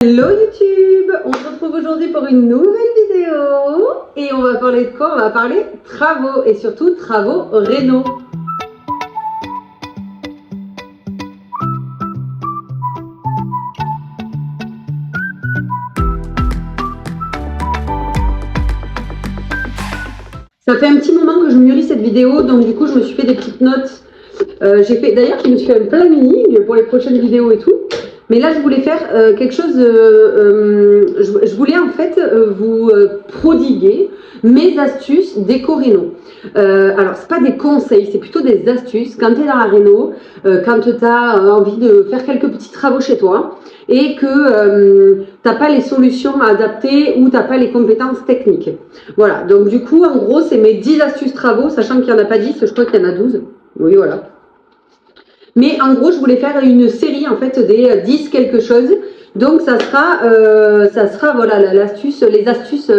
Hello YouTube, on se retrouve aujourd'hui pour une nouvelle vidéo et on va parler de quoi? On va parler travaux et surtout travaux rénaux. Ça fait un petit moment que je mûris cette vidéo, donc du coup je me suis fait des petites notes. D'ailleurs, je me suis fait un planning pour les prochaines vidéos et tout. Mais là, je voulais faire quelque chose. Je voulais en fait vous prodiguer mes astuces déco-réno. Alors, c'est pas des conseils, c'est plutôt des astuces. Quand tu es dans la réno, quand tu as envie de faire quelques petits travaux chez toi et que tu n'as pas les solutions à adapter ou tu n'as pas les compétences techniques. Voilà, donc du coup, en gros, c'est mes 10 astuces travaux, sachant qu'il n'y en a pas 10, je crois qu'il y en a 12. Oui, voilà. Mais en gros, je voulais faire une série en fait des 10 quelque chose. Donc ça sera voilà l'astuce, les astuces.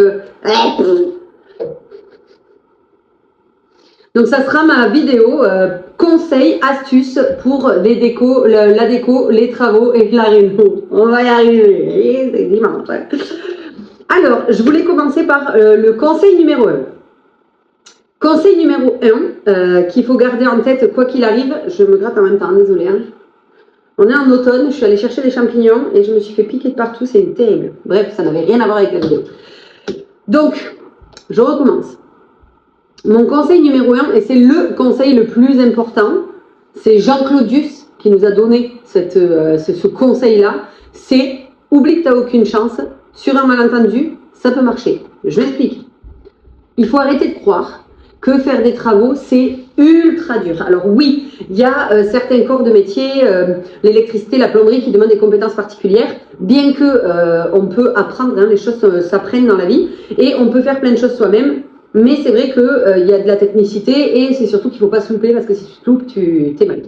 Donc ça sera ma vidéo conseils, astuces pour les décos, la déco, les travaux et la réno. On va y arriver, c'est dimanche. Alors, je voulais commencer par le conseil numéro 1. Conseil numéro 1, qu'il faut garder en tête quoi qu'il arrive, je me gratte en même temps, désolé. Hein. On est en automne, je suis allée chercher des champignons et je me suis fait piquer de partout, c'est terrible. Bref, ça n'avait rien à voir avec la vidéo. Donc, je recommence. Mon conseil numéro 1, et c'est le conseil le plus important, c'est Jean-Claudius qui nous a donné ce conseil-là, c'est oublie que tu n'as aucune chance, sur un malentendu, ça peut marcher. Je m'explique. Il faut arrêter de croire que faire des travaux, c'est ultra dur. Alors oui, il y a certains corps de métier, l'électricité, la plomberie, qui demandent des compétences particulières, bien que on peut apprendre, hein, les choses s'apprennent dans la vie, et on peut faire plein de choses soi-même, mais c'est vrai qu'il y a de la technicité, et c'est surtout qu'il ne faut pas se louper, parce que si tu te loupes, tu t'es mal.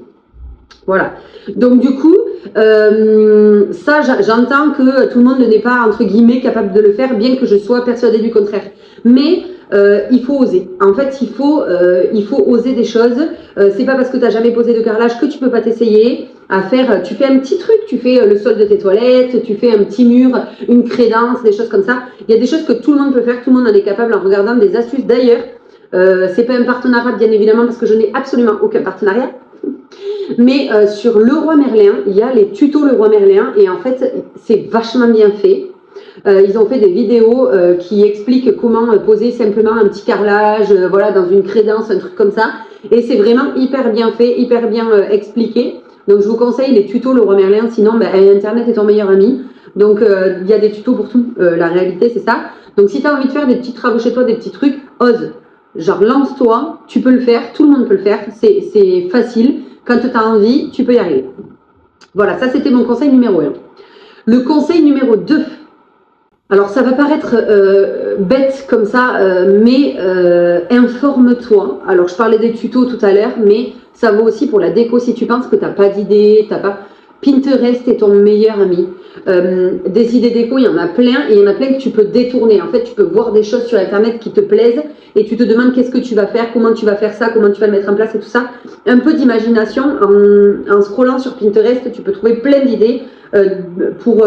Voilà. Donc du coup, ça, j'entends que tout le monde n'est pas, entre guillemets, capable de le faire, bien que je sois persuadée du contraire. Mais il faut oser. En fait, il faut oser des choses. C'est pas parce que tu n'as jamais posé de carrelage que tu peux pas t'essayer à faire. Tu fais un petit truc, tu fais le sol de tes toilettes, tu fais un petit mur, une crédence, des choses comme ça. Il y a des choses que tout le monde peut faire, tout le monde en est capable en regardant des astuces. D'ailleurs, c'est pas un partenariat, bien évidemment, parce que je n'ai absolument aucun partenariat. Mais sur Leroy Merlin, il y a les tutos Leroy Merlin et en fait, c'est vachement bien fait. Ils ont fait des vidéos qui expliquent comment poser simplement un petit carrelage, voilà, dans une crédence, un truc comme ça. Et c'est vraiment hyper bien fait, hyper bien expliqué. Donc je vous conseille les tutos Leroy Merlin, sinon Internet est ton meilleur ami. Donc il y a des tutos pour tout, la réalité c'est ça. Donc si tu as envie de faire des petits travaux chez toi, des petits trucs, ose. Genre lance-toi, tu peux le faire, tout le monde peut le faire, c'est facile. Quand tu as envie, tu peux y arriver. Voilà, ça c'était mon conseil numéro 1. Le conseil numéro 2. Alors ça va paraître bête comme ça, mais informe-toi. Alors je parlais des tutos tout à l'heure, mais ça vaut aussi pour la déco. Si tu penses que tu n'as pas d'idée, Pinterest est ton meilleur ami. Des idées déco, il y en a plein, et il y en a plein que tu peux détourner. En fait, tu peux voir des choses sur Internet qui te plaisent, et tu te demandes qu'est-ce que tu vas faire, comment tu vas faire ça, comment tu vas le mettre en place et tout ça. Un peu d'imagination, en scrollant sur Pinterest, tu peux trouver plein d'idées pour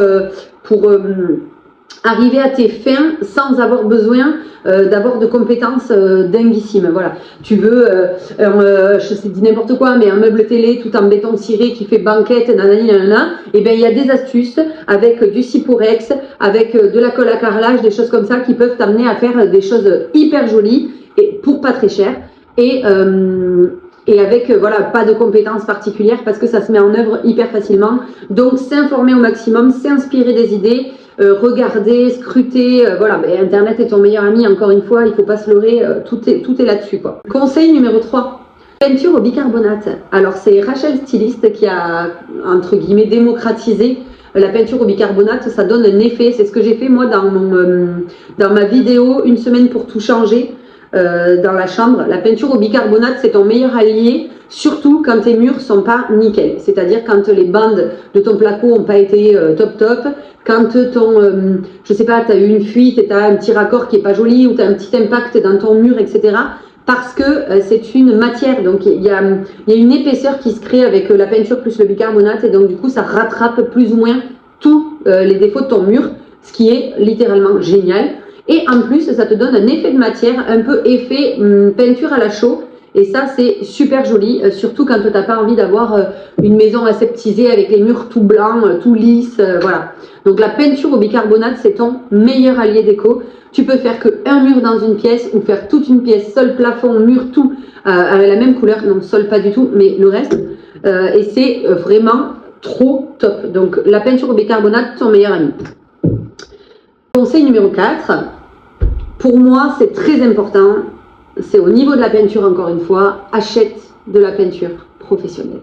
arriver à tes fins sans avoir besoin d'avoir de compétences dinguissimes. Voilà. Tu veux, je sais dis n'importe quoi, mais un meuble télé tout en béton ciré qui fait banquette, nanani, nanana, et bien il y a des astuces avec du Ciporex, avec de la colle à carrelage, des choses comme ça qui peuvent t'amener à faire des choses hyper jolies et pour pas très cher. Et avec voilà, pas de compétences particulières parce que ça se met en œuvre hyper facilement. Donc s'informer au maximum, s'inspirer des idées, regarder, scruter, voilà, Internet est ton meilleur ami, encore une fois, il ne faut pas se leurrer, tout est là-dessus, quoi. Conseil numéro 3, peinture au bicarbonate. Alors c'est Rachel Styliste qui a, entre guillemets, démocratisé la peinture au bicarbonate, ça donne un effet, c'est ce que j'ai fait moi dans ma vidéo, une semaine pour tout changer. Dans la chambre, la peinture au bicarbonate c'est ton meilleur allié, surtout quand tes murs sont pas nickel, c'est-à-dire quand les bandes de ton placo n'ont pas été top, quand je sais pas, tu as eu une fuite et tu as un petit raccord qui est pas joli ou tu as un petit impact dans ton mur, etc. Parce que c'est une matière, donc il y a une épaisseur qui se crée avec la peinture plus le bicarbonate et donc du coup ça rattrape plus ou moins tous les défauts de ton mur, ce qui est littéralement génial. Et en plus, ça te donne un effet de matière, un peu effet peinture à la chaux. Et ça, c'est super joli, surtout quand tu n'as pas envie d'avoir une maison aseptisée avec les murs tout blancs, tout lisses, voilà. Donc la peinture au bicarbonate, c'est ton meilleur allié déco. Tu peux faire qu'un mur dans une pièce ou faire toute une pièce, sol, plafond, mur, tout, avec la même couleur. Non, sol pas du tout, mais le reste. Et c'est vraiment trop top. Donc la peinture au bicarbonate, ton meilleur ami. Conseil numéro 4, pour moi, c'est très important. C'est au niveau de la peinture, encore une fois, achète de la peinture professionnelle.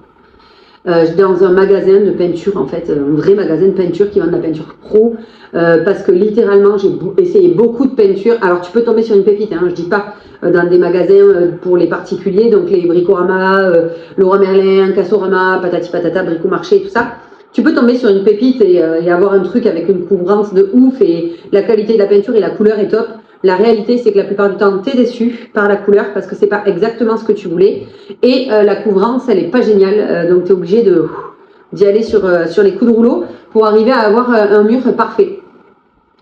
Dans un magasin de peinture, en fait, un vrai magasin de peinture qui vend de la peinture pro, parce que littéralement, j'ai essayé beaucoup de peinture. Alors, tu peux tomber sur une pépite, hein, je dis pas dans des magasins pour les particuliers, donc les Bricorama, Leroy Merlin, Castorama, patati patata, Bricomarché, tout ça. Tu peux tomber sur une pépite et avoir un truc avec une couvrance de ouf et la qualité de la peinture et la couleur est top. La réalité, c'est que la plupart du temps, tu es déçu par la couleur parce que c'est pas exactement ce que tu voulais. Et la couvrance, elle est pas géniale. Donc, tu es obligé d'y aller sur les coups de rouleau pour arriver à avoir un mur parfait.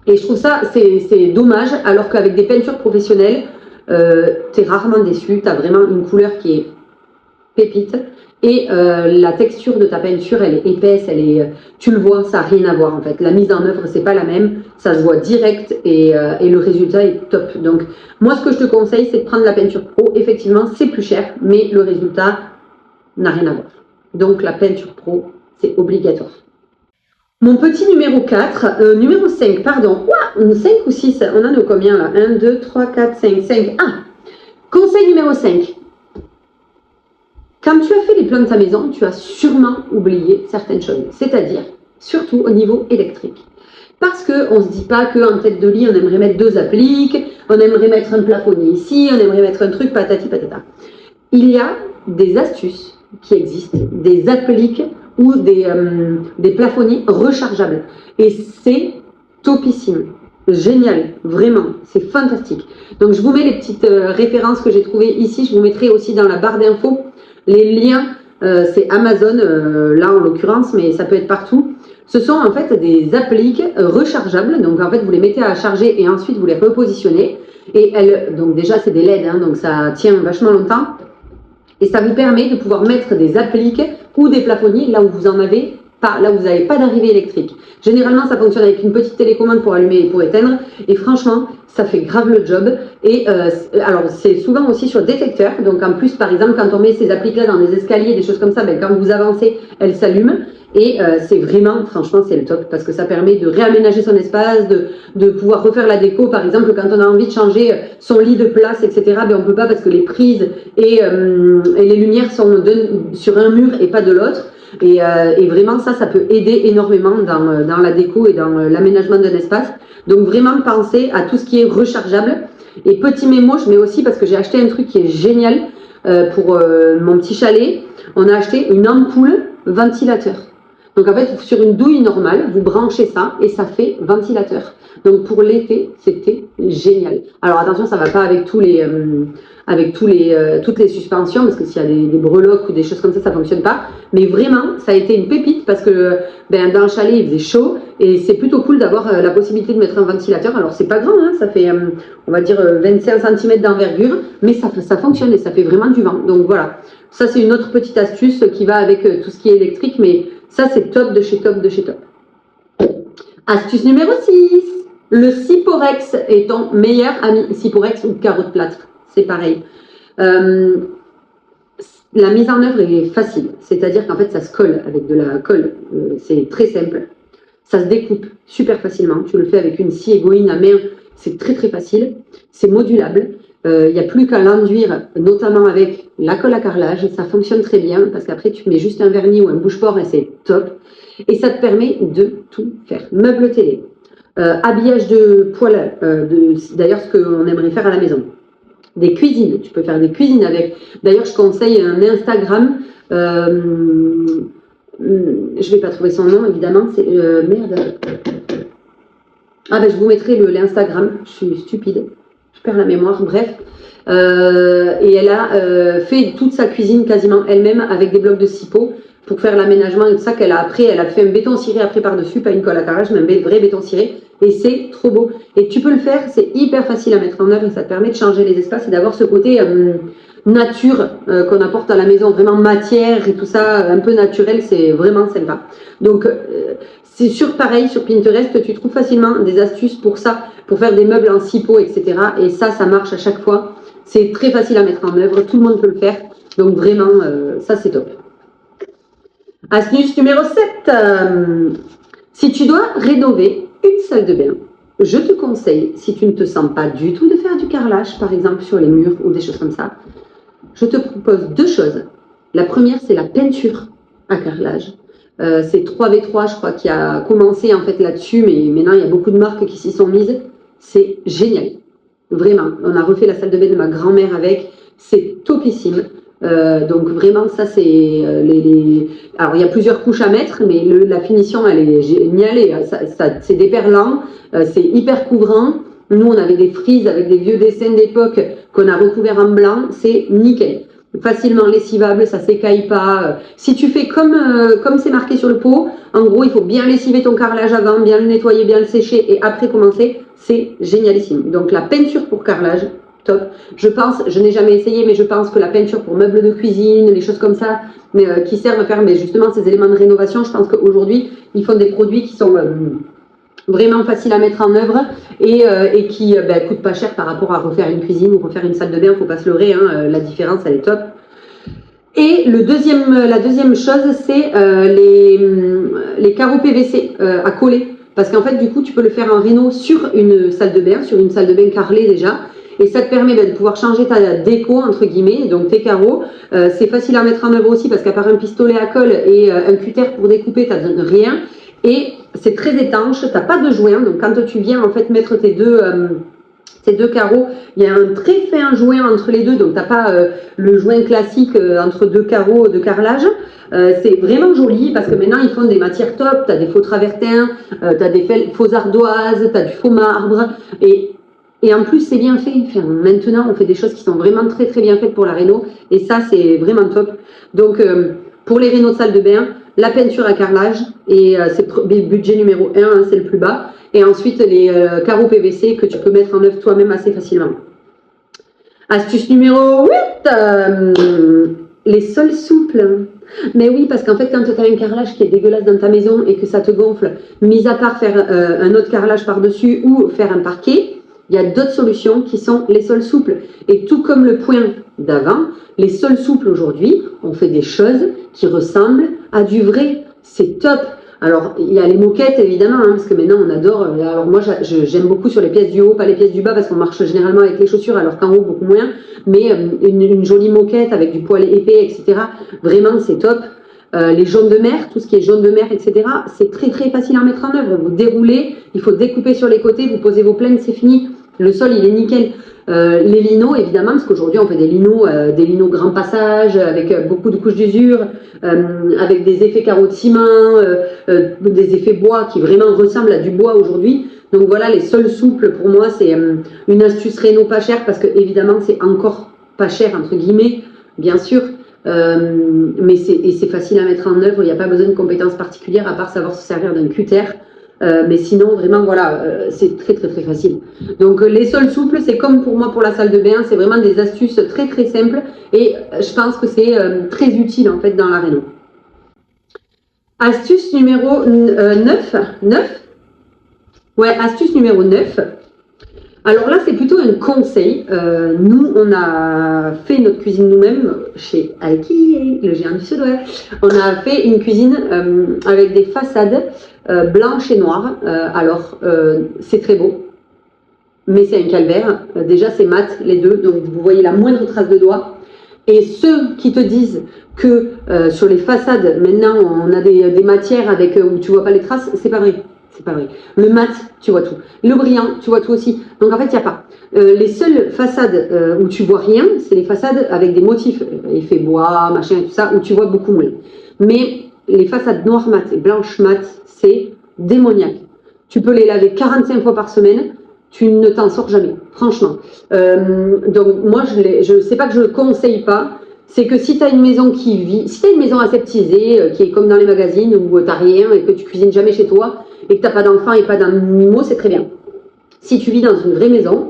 Et je trouve ça, c'est dommage, alors qu'avec des peintures professionnelles, tu es rarement déçu. Tu as vraiment une couleur qui est pépite. Et la texture de ta peinture, elle est épaisse, tu le vois, ça n'a rien à voir en fait. La mise en œuvre, c'est pas la même, ça se voit direct et le résultat est top. Donc moi, ce que je te conseille, c'est de prendre la peinture pro. Effectivement, c'est plus cher, mais le résultat n'a rien à voir. Donc la peinture pro, c'est obligatoire. Mon petit numéro 4, numéro 5, pardon. Ouah, 5 ou 6, on en est au combien là? 1, 2, 3, 4, 5, 5. Ah, conseil numéro 5. Quand tu as fait les plans de ta maison, tu as sûrement oublié certaines choses, c'est-à-dire surtout au niveau électrique. Parce qu'on ne se dit pas qu'en tête de lit, on aimerait mettre 2 appliques, on aimerait mettre un plafonnier ici, on aimerait mettre un truc patati patata. Il y a des astuces qui existent, des appliques ou des plafonniers rechargeables. Et c'est topissime. Génial, vraiment, c'est fantastique. Donc je vous mets les petites références que j'ai trouvées ici, je vous mettrai aussi dans la barre d'infos. Les liens, c'est Amazon, là en l'occurrence, mais ça peut être partout. Ce sont en fait des appliques rechargeables. Donc en fait, vous les mettez à charger et ensuite vous les repositionnez. Et donc déjà, c'est des LED, hein, donc ça tient vachement longtemps. Et ça vous permet de pouvoir mettre des appliques ou des plafonniers là où vous en avez pas, là où vous n'avez pas d'arrivée électrique. Généralement, ça fonctionne avec une petite télécommande pour allumer et pour éteindre. Et franchement, ça fait grave le job. Et alors, c'est souvent aussi sur détecteur. Donc, en plus, par exemple, quand on met ces appliques-là dans des escaliers, des choses comme ça, ben, quand vous avancez, elles s'allument. Et c'est vraiment, franchement, c'est le top parce que ça permet de réaménager son espace, de pouvoir refaire la déco. Par exemple, quand on a envie de changer son lit de place, etc., ben, on ne peut pas parce que les prises et les lumières sont sur un mur et pas de l'autre. Et vraiment, ça peut aider énormément dans la déco et dans l'aménagement d'un espace. Donc, vraiment, pensez à tout ce qui est rechargeable. Et petit mémo, je mets aussi parce que j'ai acheté un truc qui est génial pour mon petit chalet. On a acheté une ampoule ventilateur. Donc en fait, sur une douille normale, vous branchez ça et ça fait ventilateur. Donc pour l'été, c'était génial. Alors attention, ça ne va pas avec toutes les suspensions, parce que s'il y a des breloques ou des choses comme ça ne fonctionne pas. Mais vraiment, ça a été une pépite parce que dans le chalet, il faisait chaud et c'est plutôt cool d'avoir la possibilité de mettre un ventilateur. Alors c'est pas grand, hein, ça fait, on va dire, 25 cm d'envergure, mais ça fonctionne et ça fait vraiment du vent. Donc voilà, ça c'est une autre petite astuce qui va avec tout ce qui est électrique, mais ça c'est top de chez top de chez top. Astuce numéro 6, le Ciporex est ton meilleur ami. Ciporex ou carotte plâtre, c'est pareil. La mise en œuvre est facile, c'est-à-dire qu'en fait ça se colle avec de la colle, c'est très simple. Ça se découpe super facilement, tu le fais avec une scie égoïne à main, c'est très très facile. C'est modulable, il n'y a plus qu'à l'enduire, notamment avec la colle à carrelage, ça fonctionne très bien parce qu'après tu mets juste un vernis ou un bouche-port et c'est top. Et ça te permet de tout faire. Meuble télé, habillage de poêle, d'ailleurs ce qu'on aimerait faire à la maison. Des cuisines, tu peux faire des cuisines avec. D'ailleurs, je conseille un Instagram. Je ne vais pas trouver son nom, évidemment. C'est merde. Ah ben, je vous mettrai l'Instagram. Je suis stupide. Je perds la mémoire. Bref. Et elle a fait toute sa cuisine quasiment elle-même avec des blocs de Cipo. pour faire l'aménagement et tout ça qu'elle a après, elle a fait un béton ciré après par-dessus, pas une colle à carrelage, mais un vrai béton ciré. Et c'est trop beau. Et tu peux le faire, c'est hyper facile à mettre en œuvre et ça te permet de changer les espaces et d'avoir ce côté nature qu'on apporte à la maison, vraiment matière et tout ça, un peu naturel, c'est vraiment sympa. Donc, c'est pareil, sur Pinterest, tu trouves facilement des astuces pour ça, pour faire des meubles en six pots, etc. Et ça marche à chaque fois. C'est très facile à mettre en œuvre, tout le monde peut le faire. Donc vraiment, ça c'est top. Astuce numéro 7. Si tu dois rénover une salle de bain, je te conseille, si tu ne te sens pas du tout de faire du carrelage, par exemple sur les murs ou des choses comme ça, je te propose deux choses. La première, c'est la peinture à carrelage. C'est 3v3, je crois, qui a commencé en fait là-dessus, mais maintenant il y a beaucoup de marques qui s'y sont mises. C'est génial. Vraiment. On a refait la salle de bain de ma grand-mère avec. C'est topissime. Donc vraiment, ça c'est Alors il y a plusieurs couches à mettre, mais la finition elle est géniale. C'est déperlant, c'est hyper couvrant. Nous on avait des frises avec des vieux dessins d'époque qu'on a recouvert en blanc. C'est nickel. Facilement lessivable, ça s'écaille pas. Si tu fais comme c'est marqué sur le pot, en gros, il faut bien lessiver ton carrelage avant, bien le nettoyer, bien le sécher et après commencer. C'est génialissime. Donc la peinture pour carrelage, top. Je pense, je n'ai jamais essayé, mais je pense que la peinture pour meubles de cuisine, les choses comme ça, mais qui servent à faire justement ces éléments de rénovation, je pense qu'aujourd'hui, ils font des produits qui sont vraiment faciles à mettre en œuvre et qui coûtent pas cher par rapport à refaire une cuisine ou refaire une salle de bain. Faut pas se leurrer, hein, la différence, elle est top. Et la deuxième chose, c'est les carreaux PVC à coller. Parce qu'en fait, du coup, tu peux le faire en réno sur une salle de bain carrelée déjà. Et ça te permet de pouvoir changer ta déco, entre guillemets, donc tes carreaux. C'est facile à mettre en œuvre aussi parce qu'à part un pistolet à colle et un cutter pour découper, tu n'as rien. Et c'est très étanche, tu n'as pas de joint. Donc quand tu viens en fait mettre tes deux carreaux, il y a un très fin joint entre les deux, donc tu n'as pas le joint classique entre deux carreaux de carrelage. C'est vraiment joli parce que maintenant ils font des matières top, tu as des faux travertins, tu as des faux ardoises, tu as du faux marbre et en plus c'est bien fait. Enfin, maintenant on fait des choses qui sont vraiment très très bien faites pour la réno et ça c'est vraiment top. Donc pour les rénos de salle de bain, la peinture à carrelage et c'est budget numéro 1, hein, c'est le plus bas. Et ensuite, les carreaux PVC que tu peux mettre en œuvre toi-même assez facilement. Astuce numéro 8, les sols souples. Mais oui, parce qu'en fait, quand tu as un carrelage qui est dégueulasse dans ta maison et que ça te gonfle, mis à part faire un autre carrelage par-dessus ou faire un parquet, il y a d'autres solutions qui sont les sols souples. Et tout comme le point d'avant, les sols souples aujourd'hui, on fait des choses qui ressemblent à du vrai. C'est top. Alors, il y a les moquettes, évidemment, hein, parce que maintenant, on adore. Alors, moi, j'aime beaucoup sur les pièces du haut, pas les pièces du bas, parce qu'on marche généralement avec les chaussures, alors qu'en haut, beaucoup moins. Mais une jolie moquette avec du poil épais, etc., vraiment, c'est top. Les jaunes de mer, tout ce qui est jaune de mer, etc., c'est très, très facile à mettre en œuvre. Vous déroulez, il faut découper sur les côtés, vous posez vos plaines, c'est fini. Le sol, il est nickel. Les linos, évidemment, parce qu'aujourd'hui, on fait des linos grand passage, avec beaucoup de couches d'usure, avec des effets carreaux de ciment, des effets bois qui vraiment ressemblent à du bois aujourd'hui. Donc voilà, les sols souples, pour moi, c'est une astuce réno pas chère, parce que évidemment, c'est encore pas cher, entre guillemets, bien sûr, mais c'est facile à mettre en œuvre. Il n'y a pas besoin de compétences particulières, à part savoir se servir d'un cutter. Mais sinon, vraiment, voilà, c'est très, très, très facile. Donc, les sols souples, c'est comme pour moi pour la salle de bain, c'est vraiment des astuces très, très simples et je pense que c'est très utile, en fait, dans la réno. Astuce numéro 9. Ouais, astuce numéro 9. Alors là, c'est plutôt un conseil. Nous, on a fait notre cuisine nous-mêmes chez Alki, le géant du Sud-Ouest. On a fait une cuisine avec des façades blanches et noires. Alors, c'est très beau, mais c'est un calvaire. Déjà, c'est mat, les deux, donc vous voyez la moindre trace de doigt. Et ceux qui te disent que sur les façades, maintenant, on a des matières avec, où tu vois pas les traces, c'est pas vrai. C'est pas vrai. Le mat, tu vois tout. Le brillant, tu vois tout aussi. Donc en fait, il n'y a pas. Les seules façades où tu vois rien, c'est les façades avec des motifs, effet bois, machin, tout ça, où tu vois beaucoup moins. Mais les façades noires mat et blanches mat, c'est démoniaque. Tu peux les laver 45 fois par semaine, tu ne t'en sors jamais, franchement. Donc moi, je sais pas que je ne le conseille pas, c'est que si tu as une maison qui vit, si tu as une maison aseptisée, qui est comme dans les magazines, où tu n'as rien et que tu cuisines jamais chez toi, et que tu n'as pas d'enfants et pas d'animaux, c'est très bien. Si tu vis dans une vraie maison,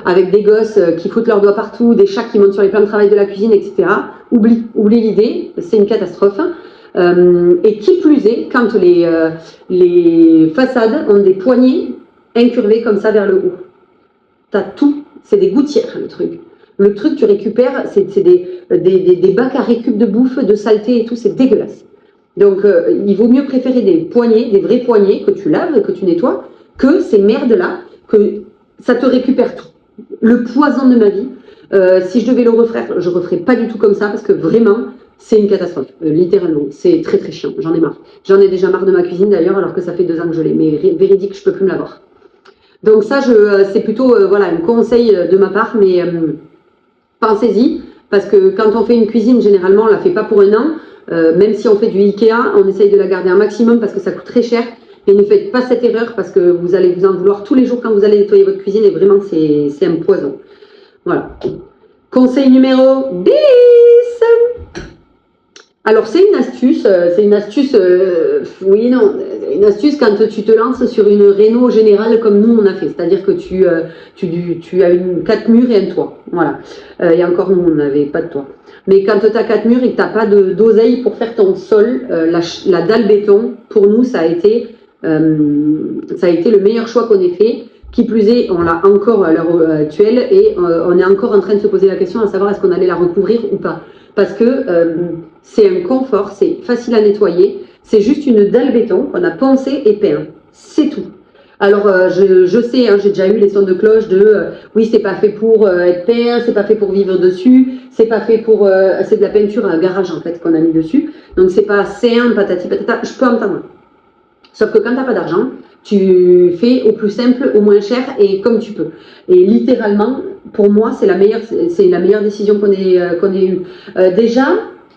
avec des gosses qui foutent leurs doigts partout, des chats qui montent sur les plans de travail de la cuisine, etc., oublie l'idée, c'est une catastrophe. Et qui plus est, quand les façades ont des poignées incurvées comme ça vers le haut. Tu as tout, c'est des gouttières le truc. Le truc, tu récupères, c'est des bacs à récup de bouffe, de saleté et tout, c'est dégueulasse. Donc, il vaut mieux préférer des poignées, des vrais poignées que tu laves, que tu nettoies, que ces merdes-là, que ça te récupère tout. Le poison de ma vie, si je devais le refaire, je ne referais pas du tout comme ça, parce que vraiment, c'est une catastrophe, littéralement. C'est très très chiant, j'en ai marre. J'en ai déjà marre de ma cuisine d'ailleurs, alors que ça fait 2 ans que je l'ai, mais véridique, je ne peux plus me l'avoir. Donc ça, c'est plutôt voilà, un conseil de ma part, mais pensez-y, parce que quand on fait une cuisine, généralement, on ne la fait pas pour un an. Même si on fait du Ikea, on essaye de la garder un maximum parce que ça coûte très cher. Et ne faites pas cette erreur parce que vous allez vous en vouloir tous les jours quand vous allez nettoyer votre cuisine et vraiment, c'est un poison. Voilà. Conseil numéro 10. Alors, c'est une astuce, oui, non, une astuce quand tu te lances sur une réno générale comme nous on a fait, c'est-à-dire que tu as 4 murs et un toit, voilà. Et encore nous, on n'avait pas de toit. Mais quand tu as 4 murs et que tu n'as pas d'oseille pour faire ton sol, la dalle béton, pour nous, ça a été le meilleur choix qu'on ait fait. Qui plus est, on l'a encore à l'heure actuelle et on est encore en train de se poser la question à savoir est-ce qu'on allait la recouvrir ou pas. Parce que c'est un confort, c'est facile à nettoyer, c'est juste une dalle béton qu'on a poncée et peint. C'est tout. Alors, je sais, hein, j'ai déjà eu les sons de cloche de oui, c'est pas fait pour être peint, c'est pas fait pour vivre dessus, c'est pas fait pour. C'est de la peinture à garage en fait qu'on a mis dessus. Donc, c'est pas C1, patati patata. Je peux entendre. Sauf que quand t'as pas d'argent, tu fais au plus simple, au moins cher et comme tu peux. Et littéralement, pour moi, c'est la meilleure décision qu'on ait eue. Déjà,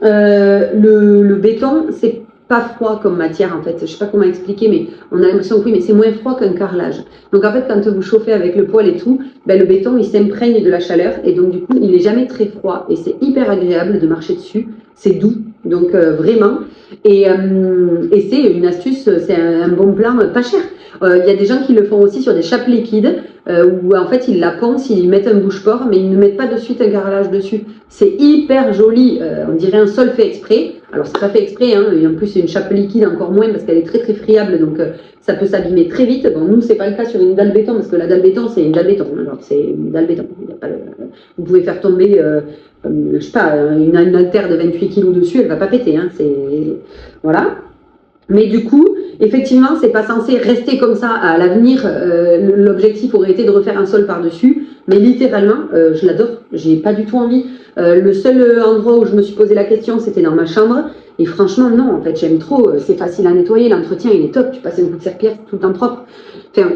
le béton, c'est pas froid comme matière en fait. Je sais pas comment expliquer, mais on a l'impression que oui, mais c'est moins froid qu'un carrelage. Donc en fait, quand vous chauffez avec le poêle et tout, ben, le béton il s'imprègne de la chaleur et donc du coup, il est jamais très froid et c'est hyper agréable de marcher dessus. C'est doux, donc vraiment. Et c'est une astuce, c'est un bon plan pas cher. Il y a des gens qui le font aussi sur des chapes liquides où en fait ils la poncent, ils mettent un bouche-port, mais ils ne mettent pas de suite un carrelage dessus. C'est hyper joli, on dirait un sol fait exprès. Alors c'est pas fait exprès, hein, et en plus c'est une chape liquide encore moins parce qu'elle est très très friable, donc ça peut s'abîmer très vite. Bon, nous c'est pas le cas sur une dalle béton parce que la dalle béton c'est une dalle béton. Alors c'est une dalle béton. Vous pouvez faire tomber, je sais pas, une haltère de 28 kg dessus, elle va pas péter. Hein, voilà. Mais du coup, effectivement, c'est pas censé rester comme ça à l'avenir. L'objectif aurait été de refaire un sol par-dessus, mais littéralement, je l'adore. J'ai pas du tout envie. Le seul endroit où je me suis posé la question, c'était dans ma chambre. Et franchement, non, en fait, j'aime trop. C'est facile à nettoyer, l'entretien, il est top. Tu passes un coup de serpillère, tout le temps propre. Enfin,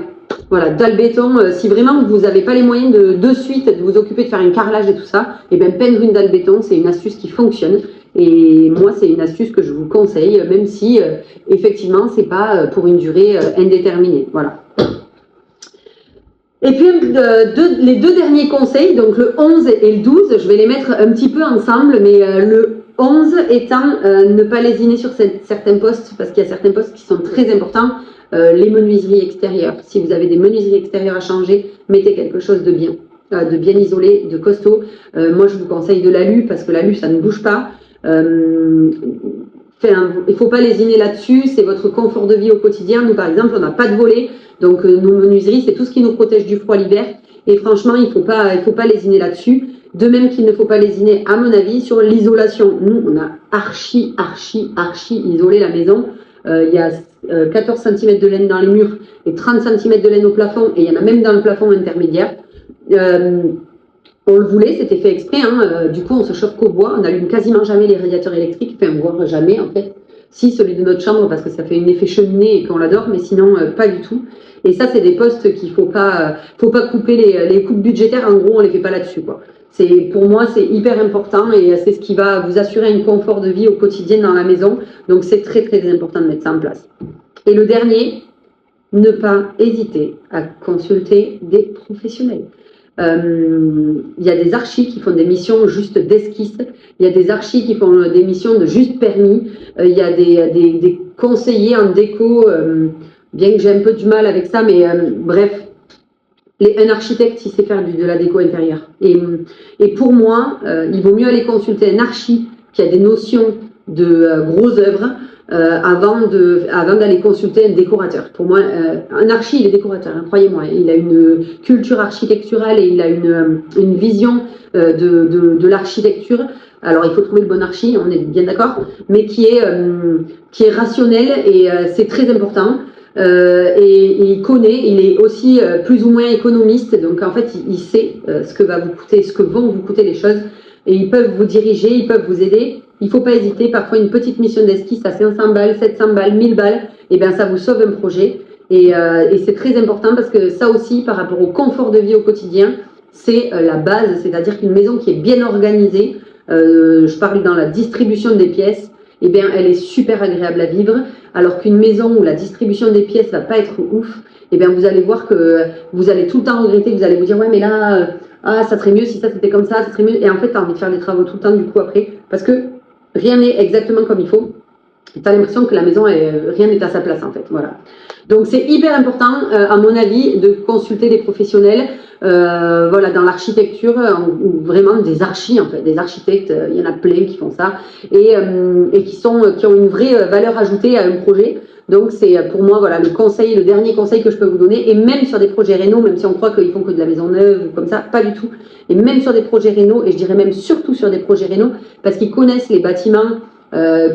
voilà, dalle béton. Si vraiment vous n'avez pas les moyens de suite de vous occuper de faire un carrelage et tout ça, et bien peindre une dalle béton, c'est une astuce qui fonctionne. Et moi, c'est une astuce que je vous conseille, même si, effectivement, c'est pas pour une durée indéterminée. Voilà. Et puis, les 2 derniers conseils, donc le 11 et le 12, je vais les mettre un petit peu ensemble, mais le 11 étant ne pas lésiner sur certains postes, parce qu'il y a certains postes qui sont très importants, les menuiseries extérieures. Si vous avez des menuiseries extérieures à changer, mettez quelque chose de bien isolé, de costaud. Moi, je vous conseille de l'alu, parce que l'alu, ça ne bouge pas. Il ne faut pas lésiner là-dessus, c'est votre confort de vie au quotidien. Nous, par exemple, on n'a pas de volet, donc nos menuiseries, c'est tout ce qui nous protège du froid l'hiver. Et franchement, il faut pas lésiner là-dessus. De même qu'il ne faut pas lésiner, à mon avis, sur l'isolation. Nous, on a archi isolé la maison. Il y a 14 cm de laine dans les murs et 30 cm de laine au plafond, et il y en a même dans le plafond intermédiaire. On le voulait, c'était fait exprès, hein. Du coup on se chauffe qu'au bois, on n'allume quasiment jamais les radiateurs électriques, enfin voire jamais en fait. Si, celui de notre chambre parce que ça fait un effet cheminée et qu'on l'adore, mais sinon pas du tout. Et ça c'est des postes qu'il faut pas couper les coupes budgétaires, en gros on les fait pas là-dessus quoi. Pour moi c'est hyper important et c'est ce qui va vous assurer un confort de vie au quotidien dans la maison, donc c'est très très important de mettre ça en place. Et le dernier, ne pas hésiter à consulter des professionnels. Il y a des archis qui font des missions juste d'esquisse. Il y a des archis qui font des missions de juste permis. Il y a des conseillers en déco, bien que j'ai un peu du mal avec ça, mais bref, un architecte, il sait faire de la déco intérieure. Et pour moi, il vaut mieux aller consulter un archi qui a des notions de grosses œuvres avant d'aller consulter un décorateur. Pour moi, un archi, il est décorateur, hein, croyez-moi. Il a une culture architecturale et il a une vision de l'architecture. Alors, il faut trouver le bon archi, on est bien d'accord, mais qui est rationnel et c'est très important. Et il connaît, il est aussi plus ou moins économiste, donc en fait il sait ce que vont vous coûter les choses, et ils peuvent vous diriger, ils peuvent vous aider. Il ne faut pas hésiter, parfois une petite mission d'esquisse à 500 balles, 700 balles, 1000 balles, et bien ça vous sauve un projet, et c'est très important parce que ça aussi par rapport au confort de vie au quotidien, c'est la base, c'est-à-dire qu'une maison qui est bien organisée, je parle dans la distribution des pièces, eh bien, elle est super agréable à vivre, alors qu'une maison où la distribution des pièces va pas être ouf, eh bien, vous allez voir que vous allez tout le temps regretter, vous allez vous dire, ouais, mais là, ça serait mieux si ça c'était comme ça serait mieux. Et en fait, tu as envie de faire des travaux tout le temps, du coup, après, parce que rien n'est exactement comme il faut. Tu as l'impression que la maison, rien n'est à sa place, en fait. Voilà. Donc, c'est hyper important, à mon avis, de consulter des professionnels, voilà, dans l'architecture, vraiment des archis, en fait, des architectes, il y en a plein qui font ça, et qui ont une vraie valeur ajoutée à un projet. Donc, c'est pour moi, voilà, le dernier conseil que je peux vous donner, et même sur des projets réno, même si on croit qu'ils font que de la maison neuve, ou comme ça, pas du tout. Et même sur des projets réno, et je dirais même surtout sur des projets réno, parce qu'ils connaissent les bâtiments,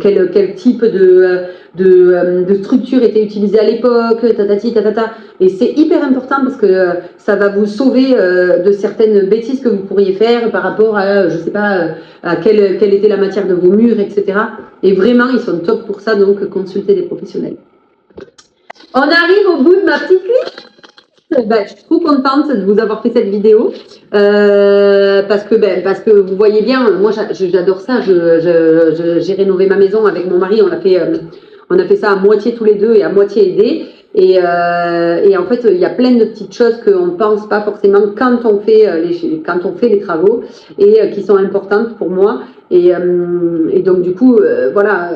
quel type de structure était utilisée à l'époque, tatati, tatata. Et c'est hyper important parce que ça va vous sauver de certaines bêtises que vous pourriez faire par rapport à, je sais pas, à quelle était la matière de vos murs, etc. Et vraiment, ils sont top pour ça, donc consultez des professionnels. On arrive au bout de ma petite liste. Ben, je suis trop contente de vous avoir fait cette vidéo parce que vous voyez bien, moi j'adore ça. J'ai rénové ma maison avec mon mari. On a fait ça à moitié tous les deux et à moitié aidé. Et en fait, il y a plein de petites choses qu'on ne pense pas forcément quand on fait les travaux et qui sont importantes pour moi. Et donc du coup, voilà,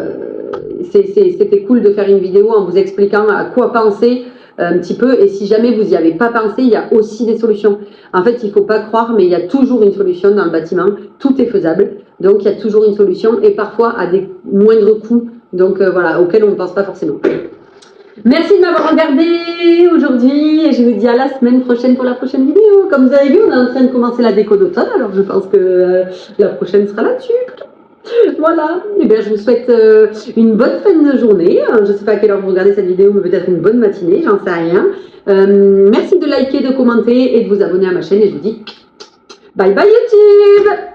c'était cool de faire une vidéo en vous expliquant à quoi penser un petit peu, et si jamais vous n'y avez pas pensé, il y a aussi des solutions. En fait, il ne faut pas croire, mais il y a toujours une solution dans le bâtiment, tout est faisable, donc il y a toujours une solution, et parfois à des moindres coûts, donc voilà, auxquels on ne pense pas forcément. Merci de m'avoir regardé aujourd'hui, et je vous dis à la semaine prochaine pour la prochaine vidéo. Comme vous avez vu, on est en train de commencer la déco d'automne, alors je pense que la prochaine sera là-dessus. Voilà, et bien je vous souhaite une bonne fin de journée. Je ne sais pas à quelle heure vous regardez cette vidéo, mais peut-être une bonne matinée, j'en sais rien. Merci de liker, de commenter et de vous abonner à ma chaîne. Et je vous dis bye bye YouTube!